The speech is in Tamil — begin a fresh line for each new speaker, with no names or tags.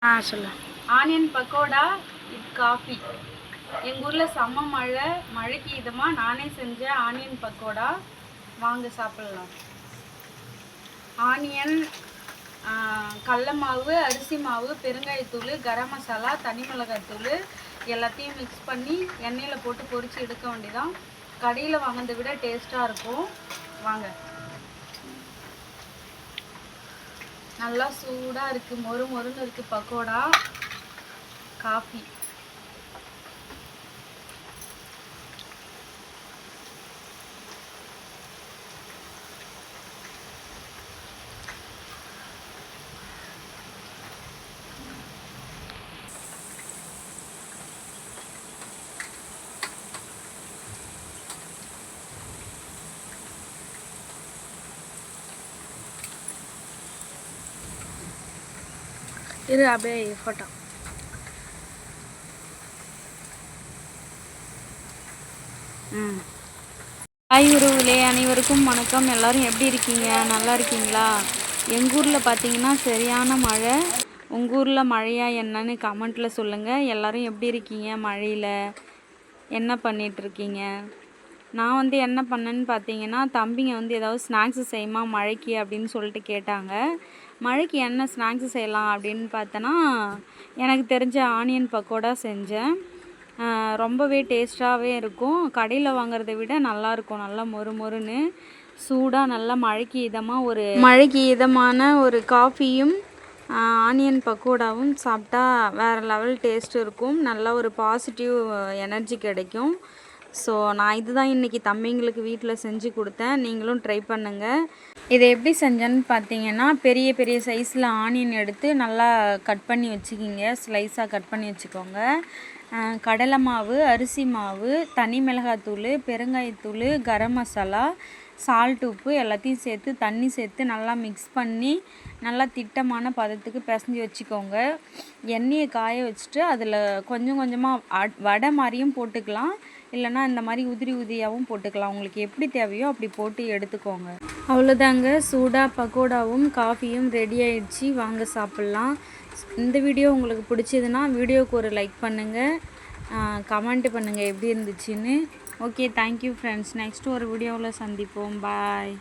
சொல்லு.
Onion pakoda with coffee. எங்கள் ஊரில் செம்ம மழை. மழைக்கு இதமாக நானே செஞ்ச ஆனியன் பக்கோடா. வாங்க சாப்பிட்லாம். ஆனியன், கடல மாவு, அரிசி மாவு, பெருங்காயத்தூள், கரம் மசாலா, தனி மிளகாய்த்தூள் எல்லாத்தையும் மிக்ஸ் பண்ணி எண்ணெயில் போட்டு பொரித்து எடுக்க வேண்டியதான். கடையில் வாங்கினதை விட டேஸ்ட்டாக இருக்கும். வாங்க. நல்லா சூடாக இருக்குது, மொறு மொறுன்னு இருக்குது பக்கோடா. காஃபி.
இரு அப்படியே ஃபோட்டோ.
ஹாய் உறவுகளே, அனைவருக்கும் வணக்கம். எல்லோரும் எப்படி இருக்கீங்க? நல்லா இருக்கீங்களா? எங்கள் ஊரில் பார்த்தீங்கன்னா சரியான மழை. உங்கள் ஊரில் மழையா என்னன்னு கமெண்ட்டில் சொல்லுங்கள். எல்லோரும் எப்படி இருக்கீங்க? மழையில் என்ன பண்ணிகிட்ருக்கீங்க? நான் என்ன பண்ணேன்னு பார்த்தீங்கன்னா, தம்பிங்க ஏதாவது ஸ்நாக்ஸு செய்யுமா மழைக்கு அப்படின்னு சொல்லிட்டு கேட்டாங்க. மழைக்கு என்ன ஸ்நாக்ஸு செய்யலாம் அப்படின்னு பார்த்தேன்னா, எனக்கு தெரிஞ்ச ஆனியன் பக்கோடா செஞ்சேன். ரொம்பவே டேஸ்ட்டாகவே இருக்கும். கடையில் வாங்குறத விட நல்லாயிருக்கும். நல்லா மொறு மொறுன்னு சூடாக நல்லா மழைக்கு இதமான ஒரு காஃபியும் ஆனியன் பக்கோடாவும் சாப்பிட்டா வேறு லெவல் டேஸ்ட் இருக்கும். நல்லா ஒரு பாசிட்டிவ் எனர்ஜி கிடைக்கும். ஸோ நான் இதுதான் இன்றைக்கி தம்பிங்களுக்கு வீட்டில் செஞ்சு கொடுத்தேன். நீங்களும் ட்ரை பண்ணுங்கள். இதை எப்படி செஞ்சேன்னு பார்த்தீங்கன்னா, பெரிய பெரிய சைஸில் ஆனியன் எடுத்து நல்லா கட் பண்ணி வச்சுக்கிங்க. ஸ்லைஸாக கட் பண்ணி வச்சுக்கோங்க. கடலை மாவு, அரிசி மாவு, தனி மிளகாத்தூள், பெருங்காயத்தூள், கரம் மசாலா, சால்ட், உப்பு எல்லாத்தையும் சேர்த்து தண்ணி சேர்த்து நல்லா மிக்ஸ் பண்ணி நல்லா திட்டமான பதத்துக்கு பிசைஞ்சு வச்சுக்கோங்க. எண்ணெயை காய வச்சுட்டு அதில் கொஞ்சம் கொஞ்சமாக வடை மாதிரியும் போட்டுக்கலாம், இல்லைனா இந்த மாதிரி உதிரி உதிரியாகவும் போட்டுக்கலாம். உங்களுக்கு எப்படி தேவையோ அப்படி போட்டு எடுத்துக்கோங்க. அவ்வளோதாங்க, சூடாக பக்கோடாவும் காஃபியும் ரெடி ஆயிடுச்சு. வாங்க சாப்பிட்லாம். இந்த வீடியோ உங்களுக்கு பிடிச்சதுன்னா வீடியோவுக்கு ஒரு லைக் பண்ணுங்கள், கமெண்ட் பண்ணுங்கள் எப்படி இருந்துச்சுன்னு. Okay, thank you friends. நெக்ஸ்ட்டு ஒரு வீடியோவில் சந்திப்போம். பாய்.